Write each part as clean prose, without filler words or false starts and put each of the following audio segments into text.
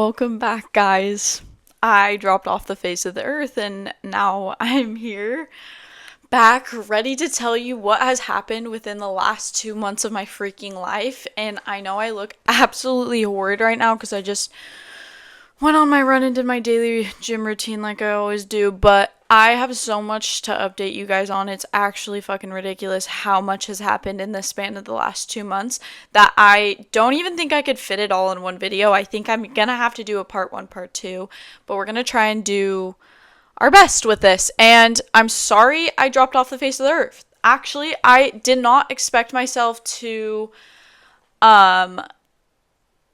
Welcome back, guys. I dropped off the face of the earth and now I'm here, back, ready to tell you what has happened within the last 2 months of my freaking life. And I know I look absolutely horrid right now because I just went on my run and did my daily gym routine like I always do, but I have so much to update you guys on. It's actually fucking ridiculous how much has happened in the span of the last 2 months that I don't even think I could fit it all in one video. I think I'm gonna have to do a part one, part two, but we're gonna try and do our best with this. And I'm sorry I dropped off the face of the earth. Actually, I did not expect myself to, um,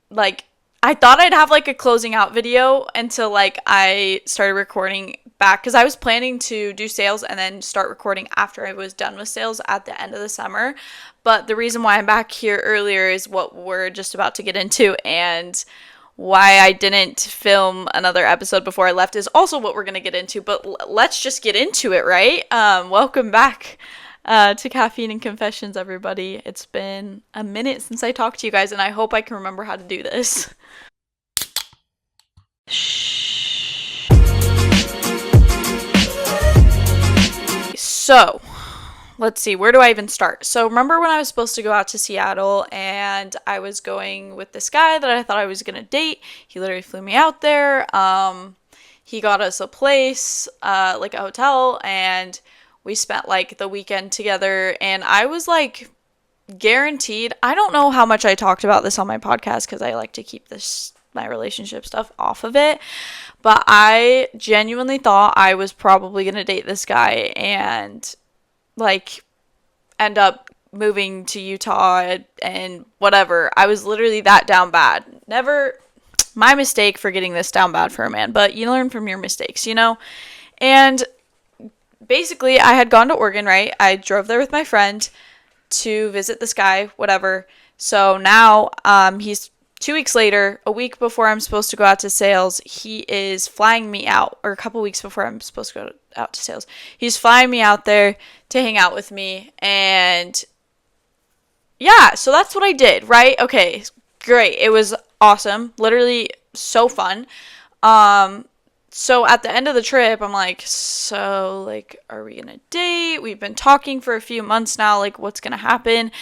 like, I thought I'd have like a closing out video until like I started recording back because I was planning to do sales and then start recording after I was done with sales at the end of the summer. But the reason why I'm back here earlier is what we're just about to get into, and why I didn't film another episode before I left is also what we're going to get into. But let's just get into it, right? Welcome back to Caffeine and Confessions, everybody. It's been a minute since I talked to you guys, and I hope I can remember how to do this. So, let's see, where do I even start? So, remember when I was supposed to go out to Seattle and I was going with this guy that I thought I was going to date? He literally flew me out there. He got us a place, like a hotel, and we spent like the weekend together, and I was like guaranteed. I don't know how much I talked about this on my podcast because I like to keep my relationship stuff off of it, but I genuinely thought I was probably going to date this guy and like end up moving to Utah and whatever. I was literally that down bad. Never my mistake for getting this down bad for a man, but you learn from your mistakes, you know? And basically, I had gone to Oregon, right? I drove there with my friend to visit this guy, whatever. So now, he's 2 weeks later, a week before I'm supposed to go out to sales, he is flying me out, or a couple weeks before I'm supposed to go out to sales. He's flying me out there to hang out with me, and yeah, so that's what I did, right? Okay, great. It was awesome. Literally so fun. So at the end of the trip, I'm like, so, like, are we gonna date? We've been talking for a few months now, like, what's gonna happen?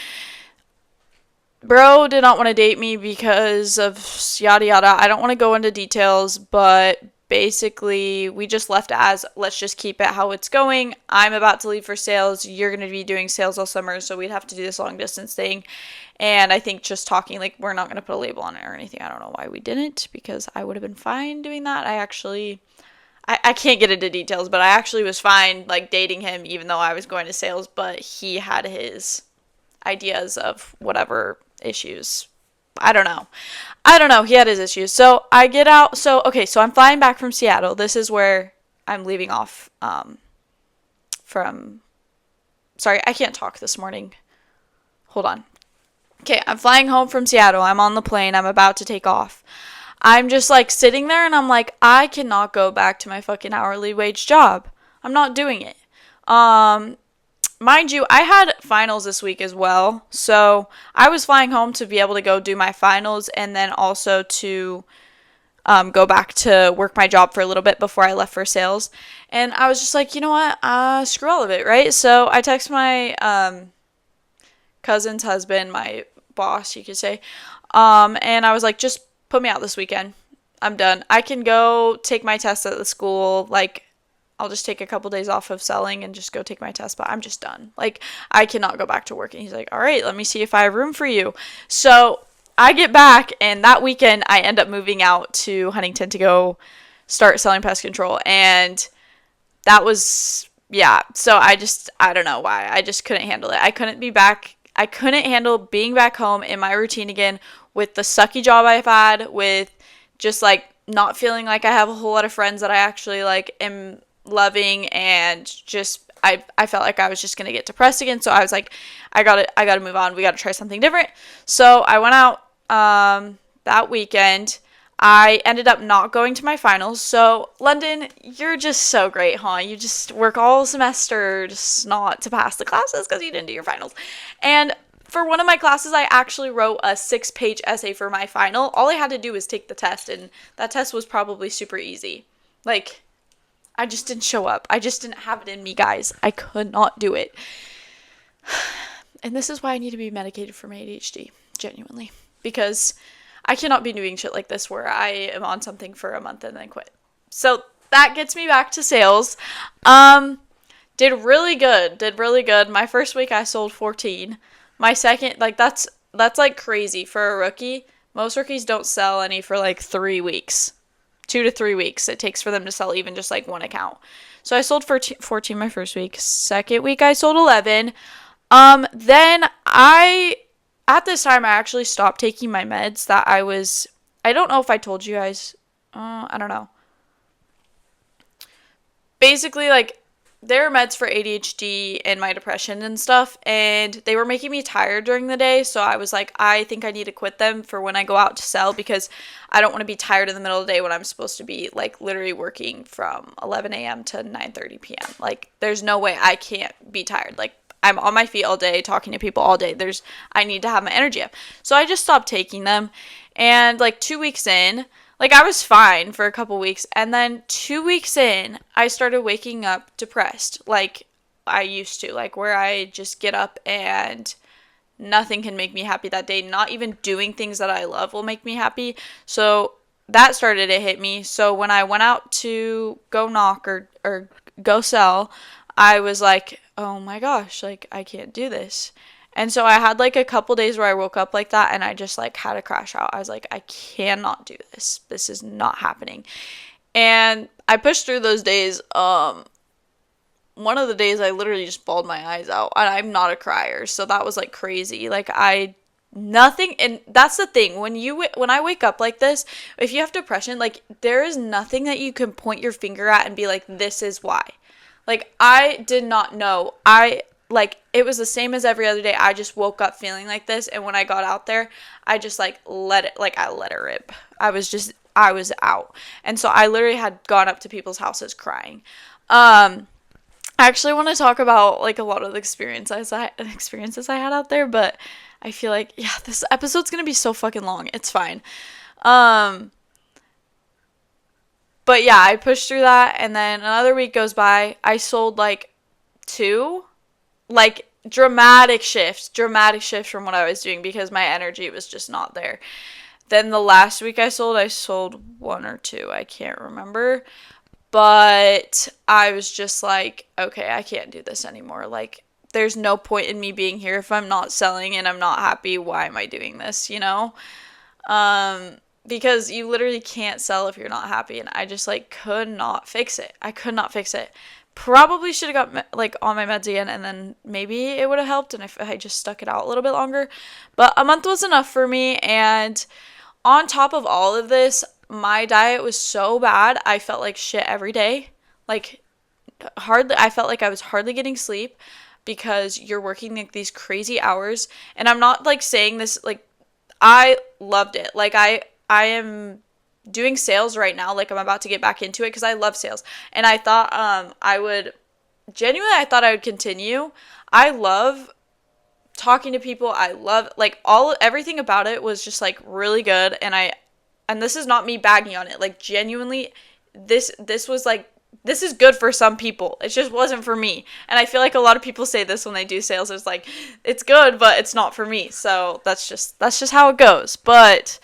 Bro did not want to date me because of yada yada. I don't want to go into details, but basically we just left it as, let's just keep it how it's going. I'm about to leave for sales. You're going to be doing sales all summer, so we'd have to do this long distance thing. And I think just talking, like, we're not going to put a label on it or anything. I don't know why we didn't, because I would have been fine doing that. I can't get into details, but I actually was fine, like, dating him even though I was going to sales, but he had his ideas of whatever issues. I don't know. He had his issues. So I get out. So, okay, so I'm flying back from Seattle. This is where I'm leaving off from. Sorry, I can't talk this morning. Hold on. Okay, I'm flying home from Seattle. I'm on the plane. I'm about to take off. I'm just like sitting there and I'm like, I cannot go back to my fucking hourly wage job. I'm not doing it. Mind you, I had finals this week as well, so I was flying home to be able to go do my finals and then also to go back to work my job for a little bit before I left for sales. And I was just like, you know what, screw all of it, right? So I text my cousin's husband, my boss, you could say, and I was like, just put me out this weekend. I'm done. I can go take my test at the school, like, I'll just take a couple days off of selling and just go take my test, but I'm just done. Like, I cannot go back to work. And he's like, all right, let me see if I have room for you. So I get back, and that weekend I end up moving out to Huntington to go start selling pest control. And that was, yeah. So I don't know why. I just couldn't handle it. I couldn't handle being back home in my routine again with the sucky job I've had, with just like not feeling like I have a whole lot of friends that I actually like am loving, and just I felt like I was just gonna get depressed again. So I was like, I gotta move on. We gotta try something different. So I went out that weekend. I ended up not going to my finals. So London, you're just so great, huh? You just work all semester just not to pass the classes because you didn't do your finals. And for one of my classes, I actually wrote a 6-page essay for my final. All I had to do was take the test, and that test was probably super easy. Like, I just didn't show up. I just didn't have it in me, guys. I could not do it. And this is why I need to be medicated for my ADHD, genuinely. Because I cannot be doing shit like this where I am on something for a month and then quit. So that gets me back to sales. Did really good. My first week I sold 14. My second, like, that's like crazy for a rookie. Most rookies don't sell any for like 3 weeks. 2 to 3 weeks it takes for them to sell even just like one account. So I sold 14 my first week. Second week I sold 11. Then at this time I actually stopped taking my meds that I don't know if I told you guys. I don't know. Basically, like, there are meds for ADHD and my depression and stuff, and they were making me tired during the day, so I was like, I think I need to quit them for when I go out to sell, because I don't want to be tired in the middle of the day when I'm supposed to be, like, literally working from 11 a.m. to 9:30 p.m. Like, there's no way I can't be tired. Like, I'm on my feet all day, talking to people all day. I need to have my energy up. So I just stopped taking them, and, like, 2 weeks in, like, I was fine for a couple weeks, and then 2 weeks in, I started waking up depressed, like I used to, like, where I just get up and nothing can make me happy that day. Not even doing things that I love will make me happy. So that started to hit me. So when I went out to go knock or go sell, I was like, oh my gosh, like, I can't do this. And so I had like a couple days where I woke up like that, and I just like had a crash out. I was like, I cannot do this. This is not happening. And I pushed through those days. One of the days I literally just bawled my eyes out, and I'm not a crier, so that was like crazy. Like, nothing, and that's the thing, when I wake up like this, if you have depression, like, there is nothing that you can point your finger at and be like, this is why. Like, I did not know. Like, it was the same as every other day. I just woke up feeling like this, and when I got out there, I just, like, I let it rip. I was out. And so I literally had gone up to people's houses crying. I actually want to talk about, like, a lot of the experiences I had out there, but I feel like, yeah, this episode's gonna be so fucking long. It's fine. But yeah, I pushed through that, and then another week goes by. I sold, like, 2. Like, dramatic shifts from what I was doing, because my energy was just not there. Then the last week I sold 1 or 2. I can't remember. But I was just like, okay, I can't do this anymore. Like, there's no point in me being here if I'm not selling and I'm not happy. Why am I doing this, you know? Because you literally can't sell if you're not happy, and I just, like, could not fix it. Probably should have got, like, on my meds again, and then maybe it would have helped, and if I just stuck it out a little bit longer. But a month was enough for me, and on top of all of this, my diet was so bad, I felt like shit every day. Like, I felt like I was hardly getting sleep, because you're working, like, these crazy hours, and I'm not, like, saying this, like, I loved it. Like, I am doing sales right now, like, I'm about to get back into it because I love sales, and I thought I would continue. I love talking to people. I love, like, everything about it was just, like, really good, and this is not me bagging on it, like, genuinely, this was, like, this is good for some people. It just wasn't for me, and I feel like a lot of people say this when they do sales. It's like, it's good, but it's not for me. So that's just how it goes. But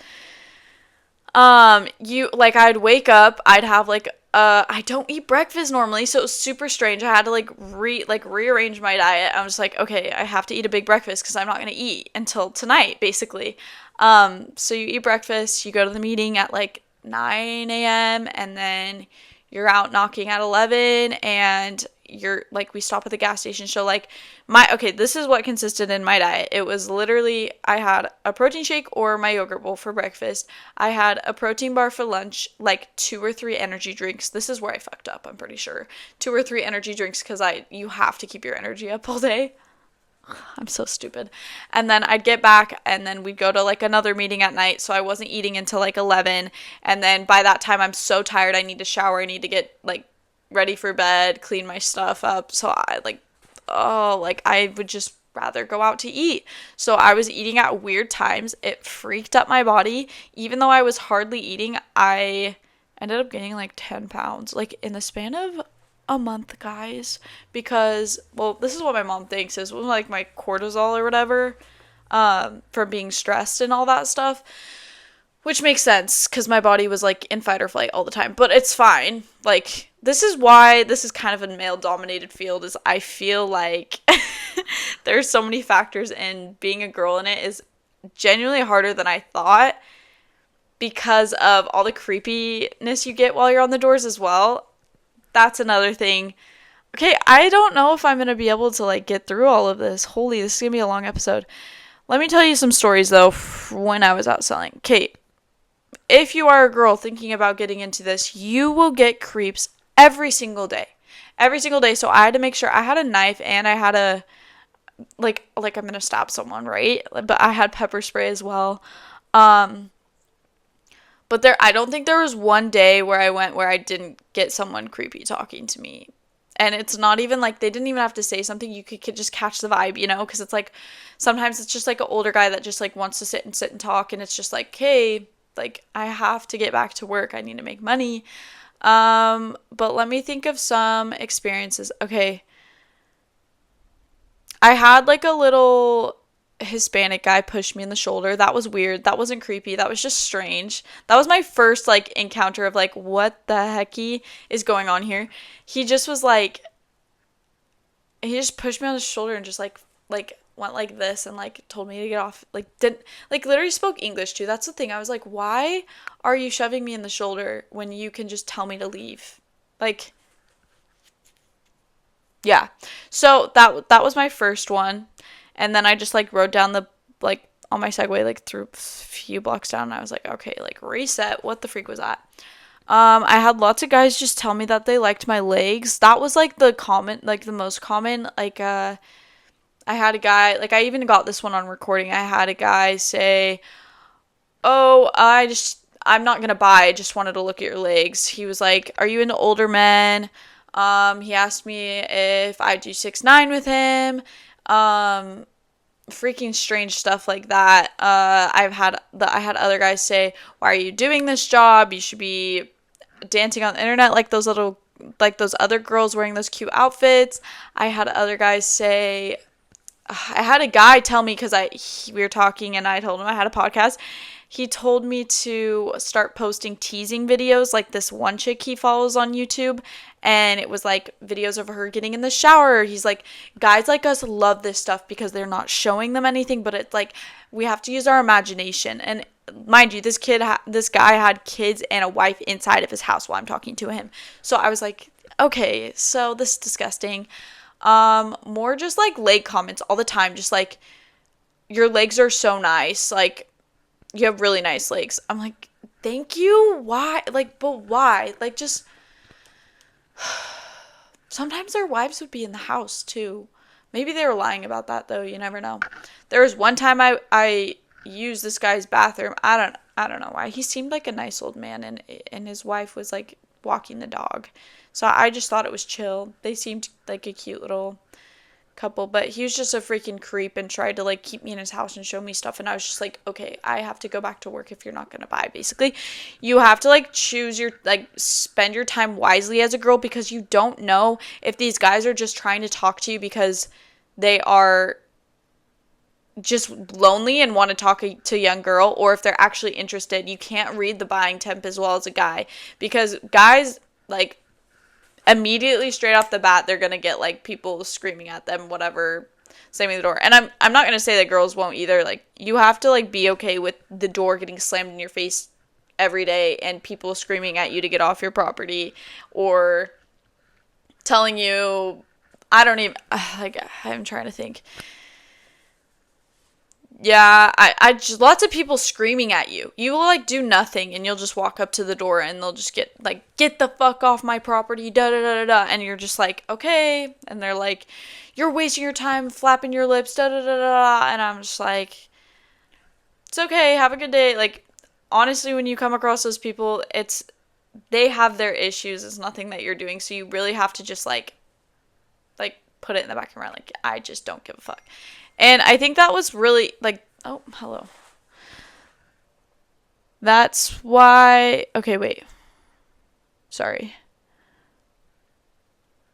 I'd wake up, I'd have, like, I don't eat breakfast normally, so it was super strange. I had to, like, rearrange my diet. I was like, okay, I have to eat a big breakfast because I'm not going to eat until tonight, basically. So you eat breakfast, you go to the meeting at, like, 9 a.m., and then you're out knocking at 11, and you're, like, we stop at the gas station. So, like, this is what consisted in my diet. It was literally, I had a protein shake or my yogurt bowl for breakfast. I had a protein bar for lunch, like 2 or 3 energy drinks. This is where I fucked up, I'm pretty sure. 2 or 3 energy drinks, because you have to keep your energy up all day. I'm so stupid. And then I'd get back, and then we'd go to, like, another meeting at night, so I wasn't eating until, like, 11, and then by that time I'm so tired, I need to shower, I need to get, like, ready for bed, clean my stuff up, so I would just rather go out to eat. So I was eating at weird times. It freaked up my body. Even though I was hardly eating, I ended up gaining like 10 pounds, like in the span of a month, guys. Because, well, this is what my mom thinks is like my cortisol or whatever, from being stressed and all that stuff. Which makes sense, because my body was, like, in fight or flight all the time. But it's fine. Like, this is why this is kind of a male-dominated field, is I feel like there's so many factors, and being a girl in it is genuinely harder than I thought, because of all the creepiness you get while you're on the doors as well. That's another thing. Okay, I don't know if I'm going to be able to, like, get through all of this. Holy, this is going to be a long episode. Let me tell you some stories, though, when I was out selling. Kate. If you are a girl thinking about getting into this, you will get creeps every single day. Every single day. So I had to make sure I had a knife, and I had a, like I'm going to stab someone, right? But I had pepper spray as well. But I don't think there was one day where I went where I didn't get someone creepy talking to me. And it's not even like, they didn't even have to say something. You could just catch the vibe, you know? Because it's like, sometimes it's just like an older guy that just like wants to sit and talk. And it's just like, hey, like, I have to get back to work. I need to make money. But let me think of some experiences. Okay. I had like a little Hispanic guy push me in the shoulder. That was weird. That wasn't creepy. That was just strange. That was my first like encounter of like, what the hecky is going on here? He just was like, he just pushed me on the shoulder and just like went like this and like told me to get off, like didn't, like literally spoke English too. That's the thing. I was like, why are you shoving me in the shoulder when you can just tell me to leave? Like, yeah. So that was my first one. And then I just like rode down the, like on my Segway, like through a few blocks down, and I was like, okay, like reset. What the freak was that? I had lots of guys just tell me that they liked my legs. That was like the most common, like I had a guy, like I even got this one on recording. I had a guy say, oh, I'm not gonna buy, I just wanted to look at your legs. He was like, are you into older men? He asked me if I do 6'9" with him. Freaking strange stuff like that. I had other guys say, why are you doing this job? You should be dancing on the internet like those other girls wearing those cute outfits. I had other guys say, I had a guy tell me, because we were talking and I told him I had a podcast. He told me to start posting teasing videos, like this one chick he follows on YouTube, and it was like videos of her getting in the shower. He's like, guys like us love this stuff because they're not showing them anything, but it's like we have to use our imagination. And mind you, this guy had kids and a wife inside of his house while I'm talking to him. So I was like, okay, so this is disgusting. More just like leg comments all the time, just like, your legs are so nice, like you have really nice legs. I'm like, thank you. Why? Like, but why? Like, just sometimes their wives would be in the house too. Maybe they were lying about that though. You never know. There was one time I used this guy's bathroom. I don't know why. He seemed like a nice old man, and his wife was like walking the dog. So I just thought it was chill. They seemed like a cute little couple, but he was just a freaking creep and tried to like keep me in his house and show me stuff, and I was just like, okay, I have to go back to work if you're not gonna buy. Basically, you have to like spend your time wisely as a girl, because you don't know if these guys are just trying to talk to you because they are just lonely and want to talk to a young girl, or if they're actually interested. You can't read the buying temp as well as a guy, because guys, like, immediately straight off the bat, they're gonna get like people screaming at them, whatever, slamming the door. And I'm not gonna say that girls won't either. Like, you have to like be okay with the door getting slammed in your face every day and people screaming at you to get off your property, or telling you, I don't even, like, I'm trying to think. Yeah, I just, lots of people screaming at you. You will, like, do nothing, and you'll just walk up to the door, and they'll just get the fuck off my property, da-da-da-da-da, and you're just like, okay, and they're like, you're wasting your time flapping your lips, da-da-da-da-da, and I'm just like, it's okay, have a good day. Like, honestly, when you come across those people, they have their issues, it's nothing that you're doing, so you really have to just, like, put it in the back of my mind. Like, I just don't give a fuck. And I think that was really, like, oh, hello. That's why, okay, wait. Sorry.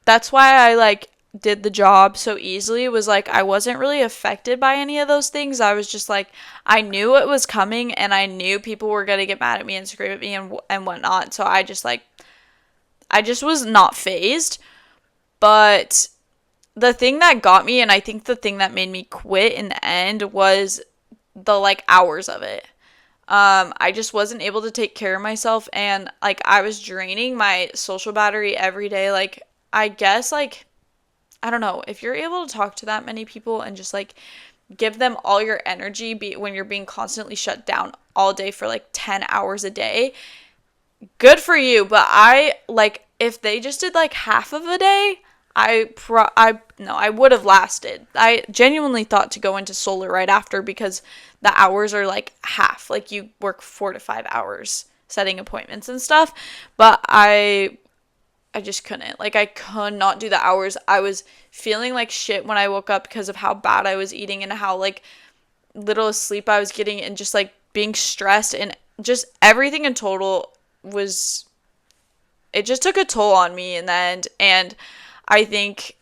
That's why I, like, did the job so easily. Was like, I wasn't really affected by any of those things. I was just like, I knew it was coming, and I knew people were going to get mad at me and scream at me and whatnot. So I just was not phased. But the thing that got me, and I think the thing that made me quit in the end, was the, like, hours of it. I just wasn't able to take care of myself, and, like, I was draining my social battery every day. Like, I guess, like, I don't know, if you're able to talk to that many people and just, like, give them all your energy when you're being constantly shut down all day for, like, 10 hours a day, good for you. But like, if they just did, like, half of a day, I would have lasted. I genuinely thought to go into solar right after, because the hours are, like, half. Like, you work 4 to 5 hours setting appointments and stuff. But I just couldn't. Like, I could not do the hours. I was feeling like shit when I woke up because of how bad I was eating and how, like, little sleep I was getting, and just, like, being stressed, and just everything in total it just took a toll on me in the end. And I think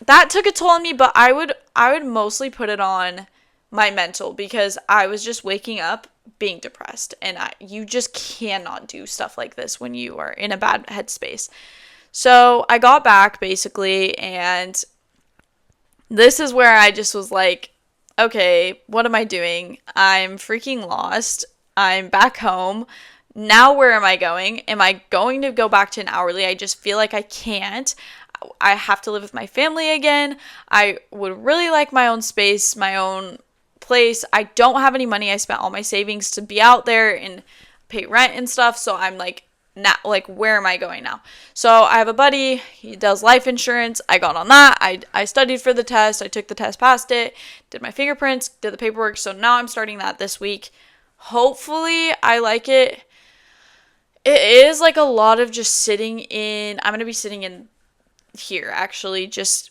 that took a toll on me, but I would mostly put it on my mental, because I was just waking up being depressed, and you just cannot do stuff like this when you are in a bad headspace. So I got back, basically, and this is where I just was like, okay, what am I doing? I'm freaking lost. I'm back home. Now where am I going? Am I going to go back to an hourly? I just feel like I can't. I have to live with my family again. I would really like my own space, my own place. I don't have any money. I spent all my savings to be out there and pay rent and stuff. So I'm like, now, like, where am I going now? So I have a buddy. He does life insurance. I got on that. I studied for the test. I took the test, passed it, did my fingerprints, did the paperwork. So now I'm starting that this week. Hopefully I like it. It is, like, a lot of just sitting in. I'm going to be sitting in here, actually, just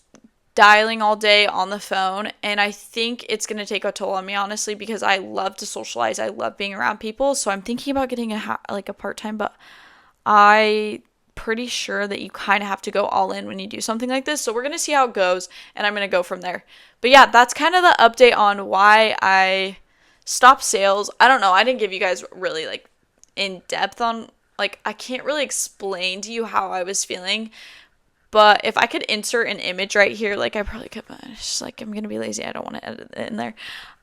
dialing all day on the phone, and I think it's going to take a toll on me, honestly, because I love to socialize. I love being around people, so I'm thinking about getting a part-time, but I pretty sure that you kind of have to go all in when you do something like this. So we're going to see how it goes, and I'm going to go from there. But yeah, that's kind of the update on why I stopped sales. I don't know. I didn't give you guys really, like, in depth on, like, I can't really explain to you how I was feeling. But if I could insert an image right here, like, I probably could, but it's just, like, I'm going to be lazy. I don't want to edit it in there.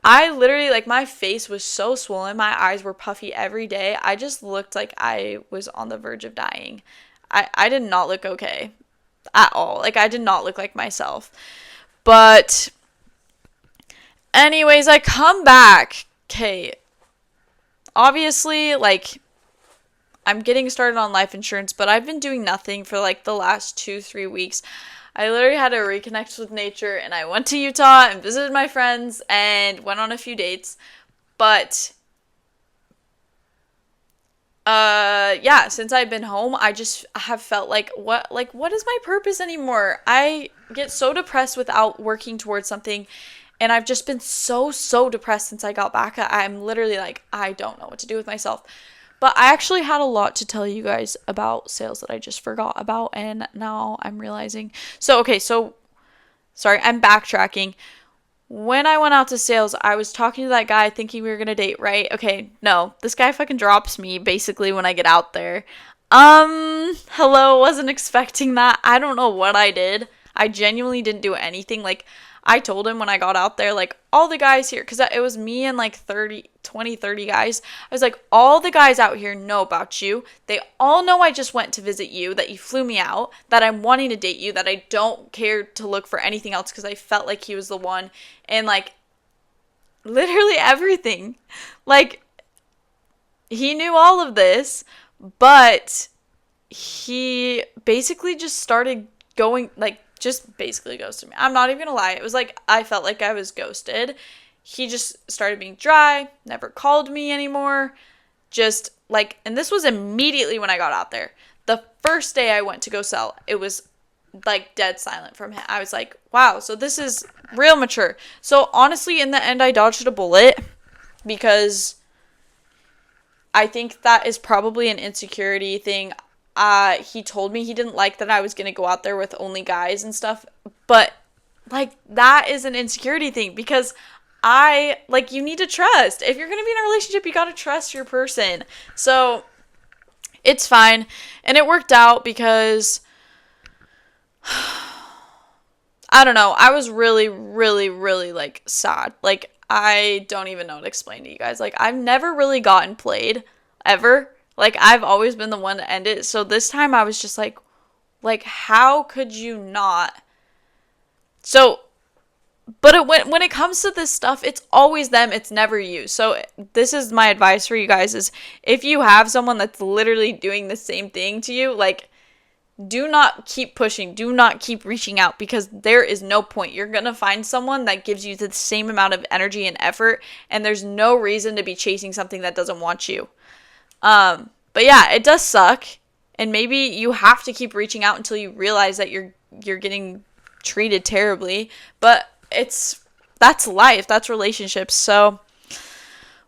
I literally, like, my face was so swollen. My eyes were puffy every day. I just looked like I was on the verge of dying. I did not look okay at all. Like, I did not look like myself. But anyways, I come back. Okay. Obviously, like, I'm getting started on life insurance, but I've been doing nothing for, like, the last 2-3 weeks. I literally had to reconnect with nature, and I went to Utah and visited my friends and went on a few dates. But yeah, since I've been home, I just have felt like, what is my purpose anymore? I get so depressed without working towards something, and I've just been so depressed since I got back. I'm literally like, I don't know what to do with myself. But I actually had a lot to tell you guys about sales that I just forgot about, and now I'm realizing. So, okay, so, sorry, I'm backtracking. When I went out to sales, I was talking to that guy thinking we were going to date, right? Okay, no, this guy fucking drops me, basically, when I get out there. Hello, wasn't expecting that. I don't know what I did. I genuinely didn't do anything. Like, I told him when I got out there, like, all the guys here, because it was me and, like, 30 guys. I was like, all the guys out here know about you. They all know I just went to visit you, that you flew me out, that I'm wanting to date you, that I don't care to look for anything else because I felt like he was the one. And, like, literally everything. Like, he knew all of this, but he basically just started going, like, just basically ghosted me. I'm not even gonna lie. It was like, I felt like I was ghosted. He just started being dry, never called me anymore. Just, like, and this was immediately when I got out there. The first day I went to go sell, it was like dead silent from him. I was like, wow, so this is real mature. So honestly, in the end, I dodged a bullet because I think that is probably an insecurity thing. He told me he didn't like that I was going to go out there with only guys and stuff, but like that is an insecurity thing because you need to trust. If you're going to be in a relationship, you got to trust your person. So it's fine. And it worked out because I don't know. I was really, really, really like sad. Like, I don't even know how to explain to you guys. Like, I've never really gotten played ever. Like, I've always been the one to end it. So this time I was just like, how could you not? So, but when it comes to this stuff, it's always them. It's never you. So this is my advice for you guys is if you have someone that's literally doing the same thing to you, like, do not keep pushing. Do not keep reaching out because there is no point. You're going to find someone that gives you the same amount of energy and effort, and there's no reason to be chasing something that doesn't want you. But yeah, it does suck, and maybe you have to keep reaching out until you realize that you're getting treated terribly, but that's life. That's relationships. So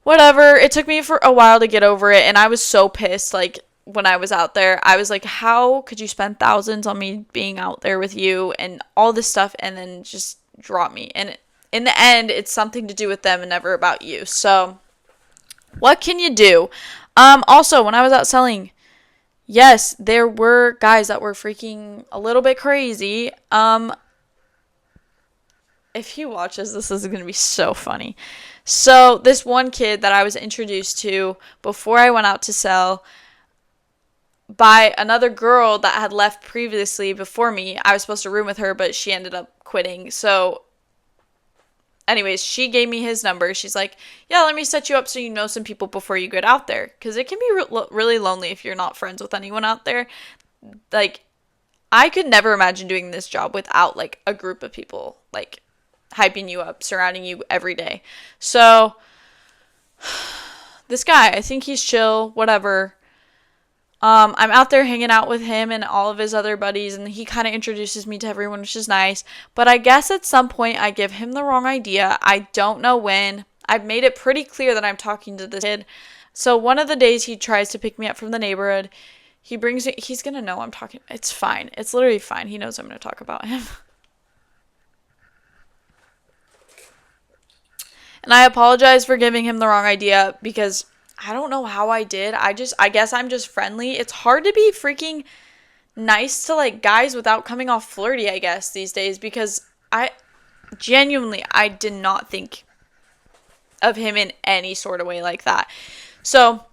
whatever. It took me for a while to get over it, and I was so pissed, like, when I was out there. I was like, how could you spend thousands on me being out there with you and all this stuff and then just drop me? And in the end, it's something to do with them and never about you. So what can you do? Also, when I was out selling, yes, there were guys that were freaking a little bit crazy. If he watches this is going to be so funny. So this one kid that I was introduced to before I went out to sell by another girl that had left previously before me. I was supposed to room with her, but she ended up quitting. So anyways, she gave me his number. She's like, yeah, let me set you up so you know some people before you get out there. Because it can be really lonely if you're not friends with anyone out there. Like, I could never imagine doing this job without, like, a group of people, like, hyping you up, surrounding you every day. So this guy, I think he's chill, whatever. I'm out there hanging out with him and all of his other buddies, and he kind of introduces me to everyone, which is nice. But I guess at some point I give him the wrong idea. I don't know when. I've made it pretty clear that I'm talking to this kid. So one of the days he tries to pick me up from the neighborhood. He's going to know I'm talking. It's fine. It's literally fine. He knows I'm going to talk about him. And I apologize for giving him the wrong idea because I don't know how I did. I guess I'm just friendly. It's hard to be freaking nice to, like, guys without coming off flirty, I guess, these days, because I did not think of him in any sort of way like that. So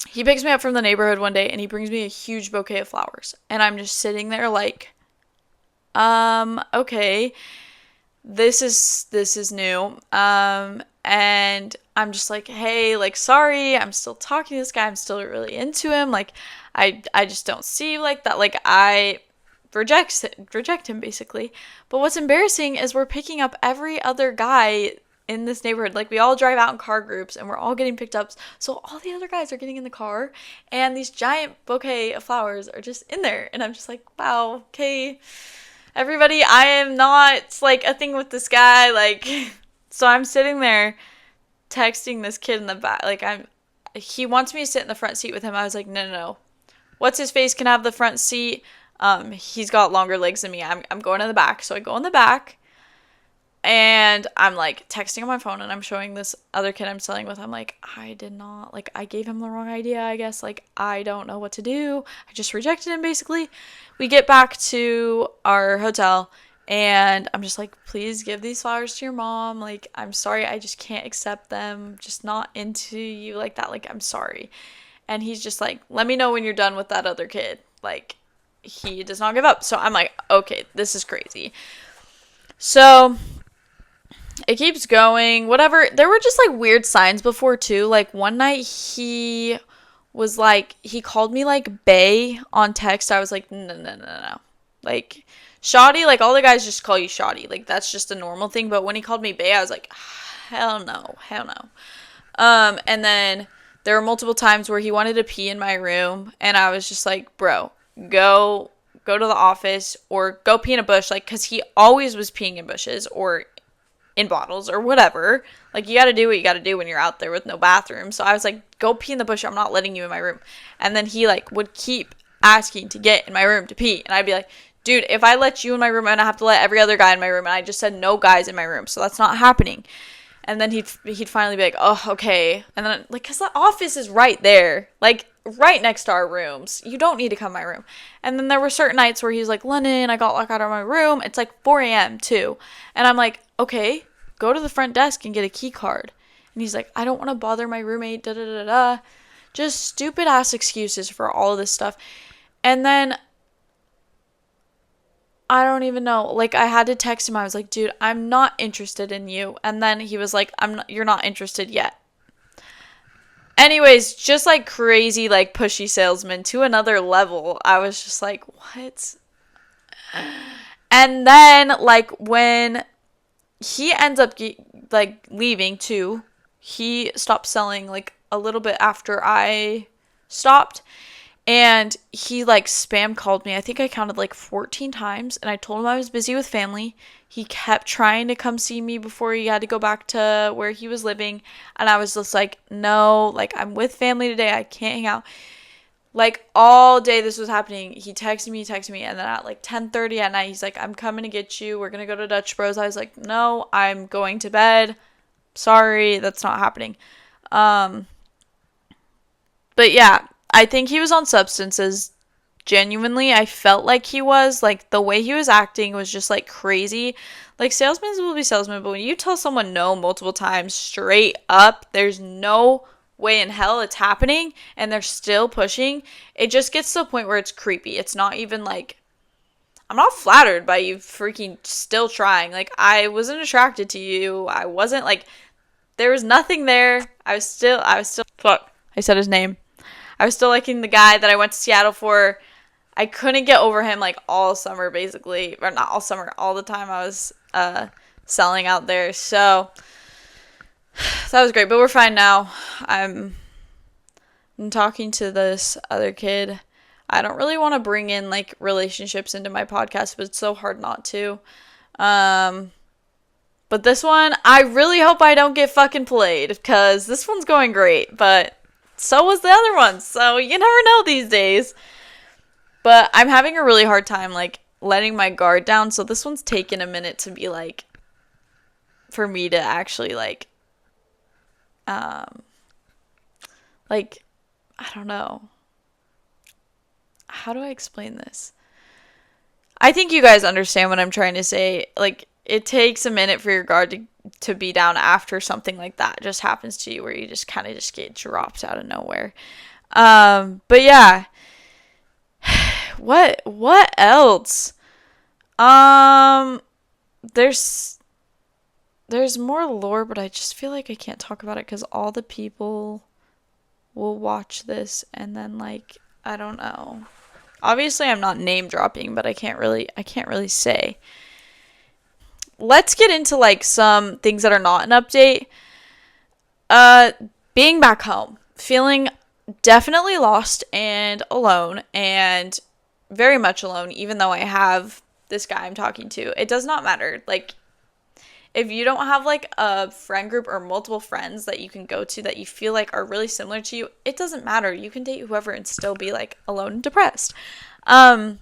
he picks me up from the neighborhood one day and he brings me a huge bouquet of flowers. And I'm just sitting there like, okay, this is new. And I'm just like, hey, like, sorry, I'm still talking to this guy. I'm still really into him. Like, I just don't see you like that. Like, I reject him basically. But what's embarrassing is we're picking up every other guy in this neighborhood. Like, we all drive out in car groups and we're all getting picked up. So all the other guys are getting in the car and these giant bouquet of flowers are just in there. And I'm just like, wow, okay, everybody, I am not, like, a thing with this guy. Like, so I'm sitting there texting this kid in the back. Like, he wants me to sit in the front seat with him. I was like, no. What's his face can have the front seat. He's got longer legs than me. I'm going in the back. So I go in the back and I'm like texting on my phone and I'm showing this other kid I'm selling with. I'm like, I gave him the wrong idea, I guess. Like, I don't know what to do. I just rejected him basically. We get back to our hotel and I'm just like, please give these flowers to your mom. Like, I'm sorry, I just can't accept them. Just not into you like that. Like, I'm sorry. And he's just like, let me know when you're done with that other kid. Like, he does not give up. So I'm like, okay, this is crazy. So it keeps going, whatever. There were just, like, weird signs before too. Like, one night he was like, he called me, like, bae on text. I was like, no. Like, shoddy, like, all the guys just call you shoddy. Like, that's just a normal thing. But when he called me bae, I was like, hell no. And then there were multiple times where he wanted to pee in my room. And I was just like, bro, go go to the office or go pee in a bush, like, because he always was peeing in bushes or in bottles or whatever. Like, you got to do what you got to do when you're out there with no bathroom. So I was like, go pee in the bush. I'm not letting you in my room. And then he, like, would keep asking to get in my room to pee. And I'd be like, dude, if I let you in my room, I'm gonna have to let every other guy in my room. And I just said no guys in my room. So that's not happening. And then he'd finally be like, oh, okay. And then, like, because the office is right there. Like, right next to our rooms. You don't need to come to my room. And then there were certain nights where he's like, Lennon, I got locked out of my room. It's like 4 a.m. too. And I'm like, okay, go to the front desk and get a key card. And he's like, I don't want to bother my roommate, da-da-da-da. Just stupid ass excuses for all of this stuff. And then I don't even know. Like, I had to text him. I was like, dude, I'm not interested in you. And then he was like, you're not interested yet. Anyways, just like crazy, like pushy salesman to another level. I was just like, what? And then, like, when he ends up like leaving too, he stopped selling like a little bit after I stopped. And he, like, spam called me. I think I counted, like, 14 times. And I told him I was busy with family. He kept trying to come see me before he had to go back to where he was living. And I was just like, no, like, I'm with family today. I can't hang out. Like, all day this was happening. He texted me. And then at, like, 10:30 at night, he's like, I'm coming to get you. We're going to go to Dutch Bros. I was like, no, I'm going to bed. Sorry, that's not happening. But, yeah. I think he was on substances. Genuinely, I felt like he was. Like, the way he was acting was just, like, crazy. Like, salesmen will be salesmen, but when you tell someone no multiple times straight up, there's no way in hell it's happening, and they're still pushing, it just gets to the point where it's creepy. It's not even, like, I'm not flattered by you freaking still trying. Like, I wasn't attracted to you. I wasn't, like, there was nothing there. I was still, fuck, I said his name. I was still liking the guy that I went to Seattle for. I couldn't get over him, like, all summer, basically. Or not all summer, all the time I was selling out there. So that was great. But we're fine now. I'm talking to this other kid. I don't really want to bring in, like, relationships into my podcast, but it's so hard not to. But this one, I really hope I don't get fucking played, because this one's going great, but so was the other one, so you never know these days. But I'm having a really hard time, like, letting my guard down, so this one's taken a minute to be, like, for me to actually, like, I don't know. How do I explain this? I think you guys understand what I'm trying to say. Like, it takes a minute for your guard to be down after something like that just happens to you, where you just kind of just get dropped out of nowhere. But yeah. What else? There's more lore, but I just feel like I can't talk about it because all the people will watch this and then, like, I don't know. Obviously, I'm not name dropping, but I can't really say. Let's get into, like, some things that are not an update. Being back home, feeling definitely lost and alone, and very much alone, even though I have this guy I'm talking to. It does not matter. Like, if you don't have, like, a friend group or multiple friends that you can go to that you feel like are really similar to you, it doesn't matter. You can date whoever and still be, like, alone and depressed. And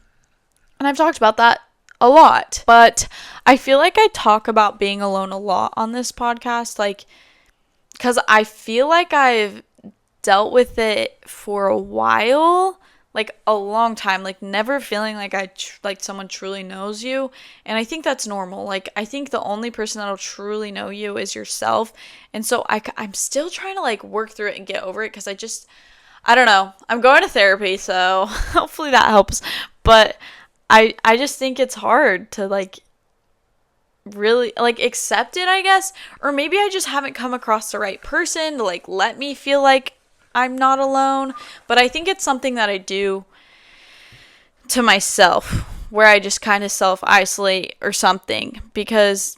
I've talked about that a lot, but I feel like I talk about being alone a lot on this podcast, like, because I feel like I've dealt with it for a while, like a long time, like never feeling like like someone truly knows you. And I think that's normal. Like, I think the only person that'll truly know you is yourself. And so I'm still trying to, like, work through it and get over it, because I don't know. I'm going to therapy, so hopefully that helps. But I just think it's hard to, like, really, like, accept it, I guess. Or maybe I just haven't come across the right person to, like, let me feel like I'm not alone. But I think it's something that I do to myself, where I just kind of self-isolate or something, because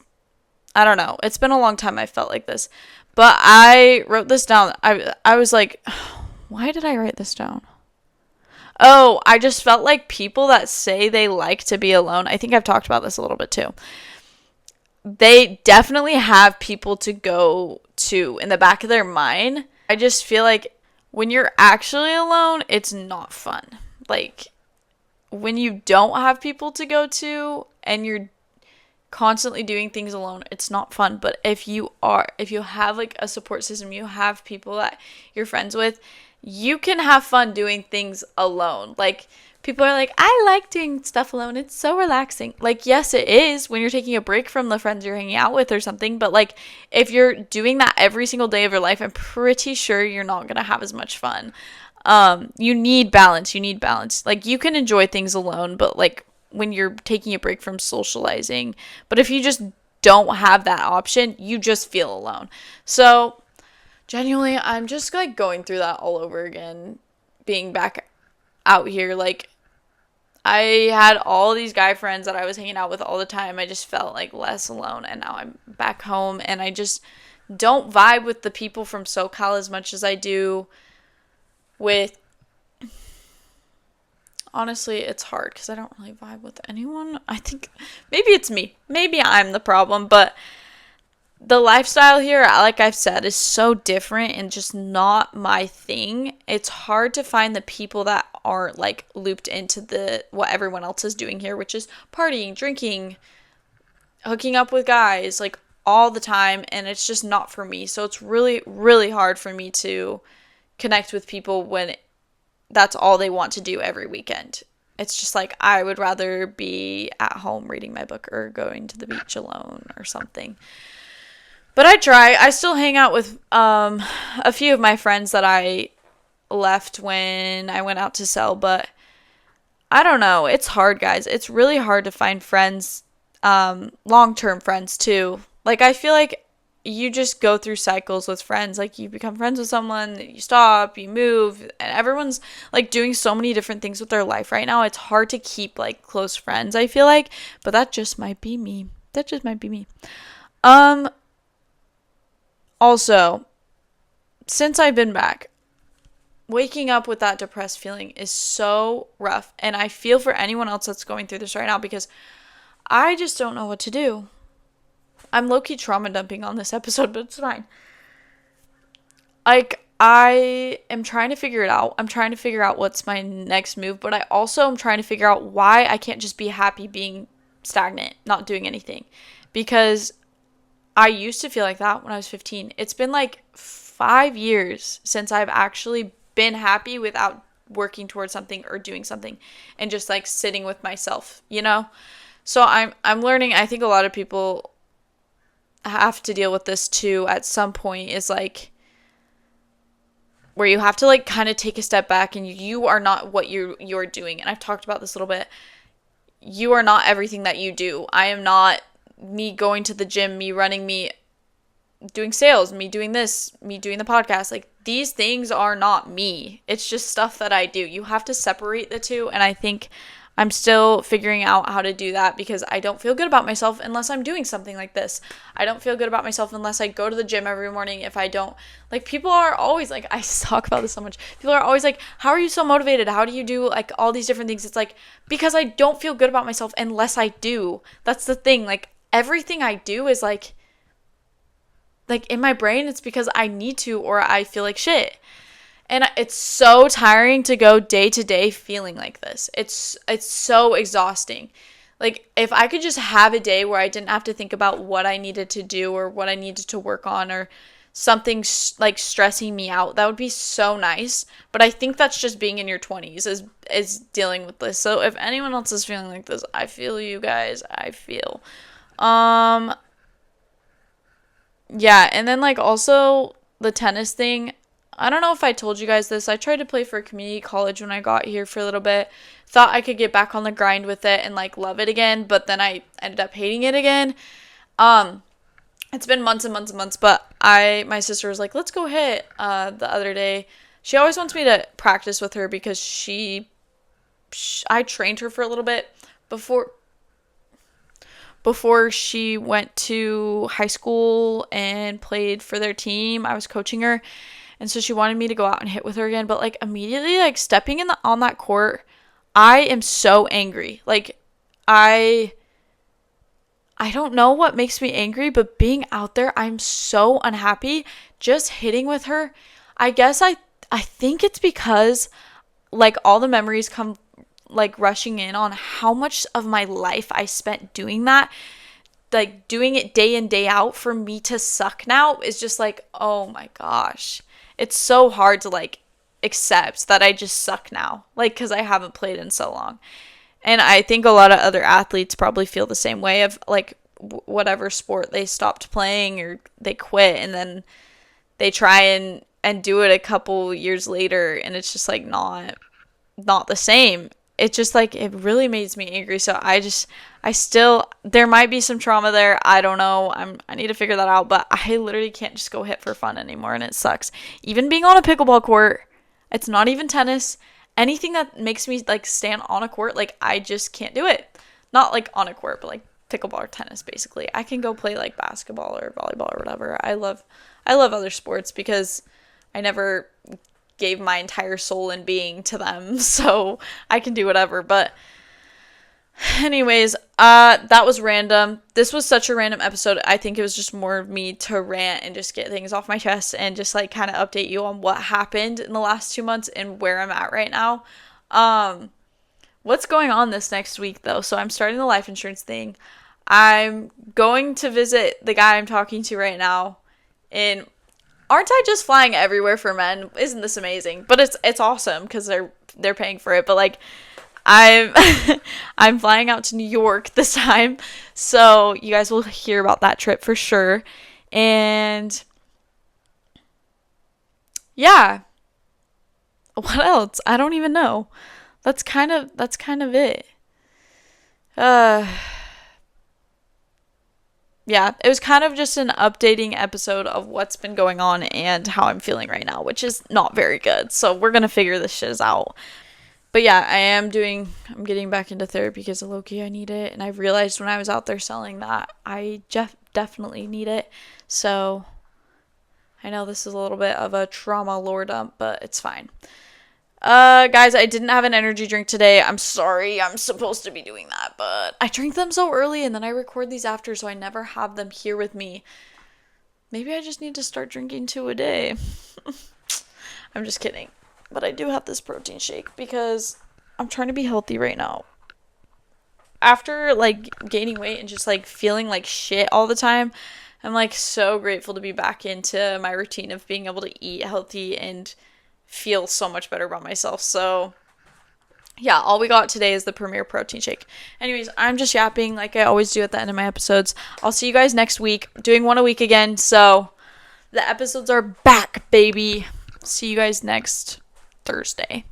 I don't know. It's been a long time I felt like this. But I wrote this down. I was like, why did I write this down? Oh, I just felt like people that say they like to be alone, I think I've talked about this a little bit too. They definitely have people to go to in the back of their mind. I just feel like when you're actually alone, it's not fun. Like when you don't have people to go to and you're constantly doing things alone, it's not fun. But if you have like a support system, you have people that you're friends with, you can have fun doing things alone. Like people are like, I like doing stuff alone, it's so relaxing. Like yes, it is when you're taking a break from the friends you're hanging out with or something, but like if you're doing that every single day of your life, I'm pretty sure you're not gonna have as much fun. You need balance. Like you can enjoy things alone, but like when you're taking a break from socializing, but if you just don't have that option, you just feel alone. So genuinely, I'm just like going through that all over again, being back out here. Like I had all these guy friends that I was hanging out with all the time. I just felt like less alone, and now I'm back home and I just don't vibe with the people from SoCal as much as I do with, honestly, it's hard because I don't really vibe with anyone. I think maybe it's me. Maybe I'm the problem, but the lifestyle here, like I've said, is so different and just not my thing. It's hard to find the people that aren't like looped into the what everyone else is doing here, which is partying, drinking, hooking up with guys like all the time, and it's just not for me. So it's really really hard for me to connect with people when that's all they want to do every weekend. It's just like I would rather be at home reading my book or going to the beach alone or something. But I try. I still hang out with a few of my friends that I left when I went out to sell, but I don't know. It's hard, guys. It's really hard to find friends, long-term friends too. Like I feel like you just go through cycles with friends. Like you become friends with someone, you stop, you move, and everyone's like doing so many different things with their life right now. It's hard to keep like close friends, I feel like, but that just might be me. Um Also, since I've been back, waking up with that depressed feeling is so rough. And I feel for anyone else that's going through this right now because I just don't know what to do. I'm low-key trauma dumping on this episode, but it's fine. Like, I am trying to figure it out. I'm trying to figure out what's my next move, but I also am trying to figure out why I can't just be happy being stagnant, not doing anything. Because I used to feel like that when I was 15. It's been like 5 years since I've actually been happy without working towards something or doing something and just like sitting with myself, you know? So I'm learning. I think a lot of people have to deal with this too at some point, is like where you have to like kind of take a step back and you are not what you're doing. And I've talked about this a little bit. You are not everything that you do. I am not me going to the gym, me running, me doing sales, me doing this, me doing the podcast. Like these things are not me. It's just stuff that I do. You have to separate the two, and I think I'm still figuring out how to do that because I don't feel good about myself unless I'm doing something like this. I don't feel good about myself unless I go to the gym every morning. If I don't, like, people are always like, I talk about this so much. People are always like, how are you so motivated? How do you do like all these different things? It's like, because I don't feel good about myself unless I do. That's the thing. Like everything I do is like in my brain, it's because I need to or I feel like shit. And it's so tiring to go day to day feeling like this. It's so exhausting. Like if I could just have a day where I didn't have to think about what I needed to do or what I needed to work on or something like stressing me out, that would be so nice. But I think that's just being in your 20s is dealing with this. So if anyone else is feeling like this, I feel you guys. I feel. Yeah, and then like also the tennis thing. I don't know if I told you guys this. I tried to play for a community college when I got here for a little bit. Thought I could get back on the grind with it and like love it again, but then I ended up hating it again. It's been months and months and months, but my sister was like, "Let's go hit." The other day, she always wants me to practice with her because I trained her for a little bit before she went to high school and played for their team. I was coaching her. And so she wanted me to go out and hit with her again. But like immediately, like stepping on that court, I am so angry. Like I don't know what makes me angry, but being out there, I'm so unhappy just hitting with her. I guess I think it's because like all the memories come like rushing in on how much of my life I spent doing that. Like doing it day in day out, for me to suck now is just like, oh my gosh. It's so hard to like accept that I just suck now. Like cuz I haven't played in so long. And I think a lot of other athletes probably feel the same way of like whatever sport they stopped playing or they quit, and then they try and do it a couple years later, and it's just like not the same. It just like it really makes me angry. So I still, there might be some trauma there. I don't know. I need to figure that out, but I literally can't just go hit for fun anymore, and it sucks. Even being on a pickleball court, it's not even tennis. Anything that makes me like stand on a court, like I just can't do it. Not like on a court, but like pickleball or tennis basically. I can go play like basketball or volleyball or whatever. I love other sports because I never gave my entire soul and being to them. So I can do whatever. But anyways, that was random. This was such a random episode. I think it was just more of me to rant and just get things off my chest and just like kind of update you on what happened in the last 2 months and where I'm at right now. What's going on this next week though? So I'm starting the life insurance thing. I'm going to visit the guy I'm talking to right now. And aren't I just flying everywhere for men? Isn't this amazing? But it's awesome because they're paying for it. But like I'm I'm flying out to New York this time, so you guys will hear about that trip for sure. And yeah, what else? I don't even know. That's kind of it. Yeah, it was kind of just an updating episode of what's been going on and how I'm feeling right now, which is not very good. So we're gonna figure this shit out. But yeah, I'm getting back into therapy because of Loki. I need it. And I realized when I was out there selling that I definitely need it. So I know this is a little bit of a trauma lore dump, but it's fine. Guys, I didn't have an energy drink today. I'm sorry. I'm supposed to be doing that, but I drink them so early and then I record these after, so I never have them here with me. Maybe I just need to start drinking 2 a day. I'm just kidding. But I do have this protein shake because I'm trying to be healthy right now. After like gaining weight and just like feeling like shit all the time, I'm like so grateful to be back into my routine of being able to eat healthy and feel so much better about myself. So yeah, all we got today is the Premier Protein Shake. Anyways, I'm just yapping like I always do at the end of my episodes. I'll see you guys next week. Doing 1 a week again, so the episodes are back, baby. See you guys next Thursday.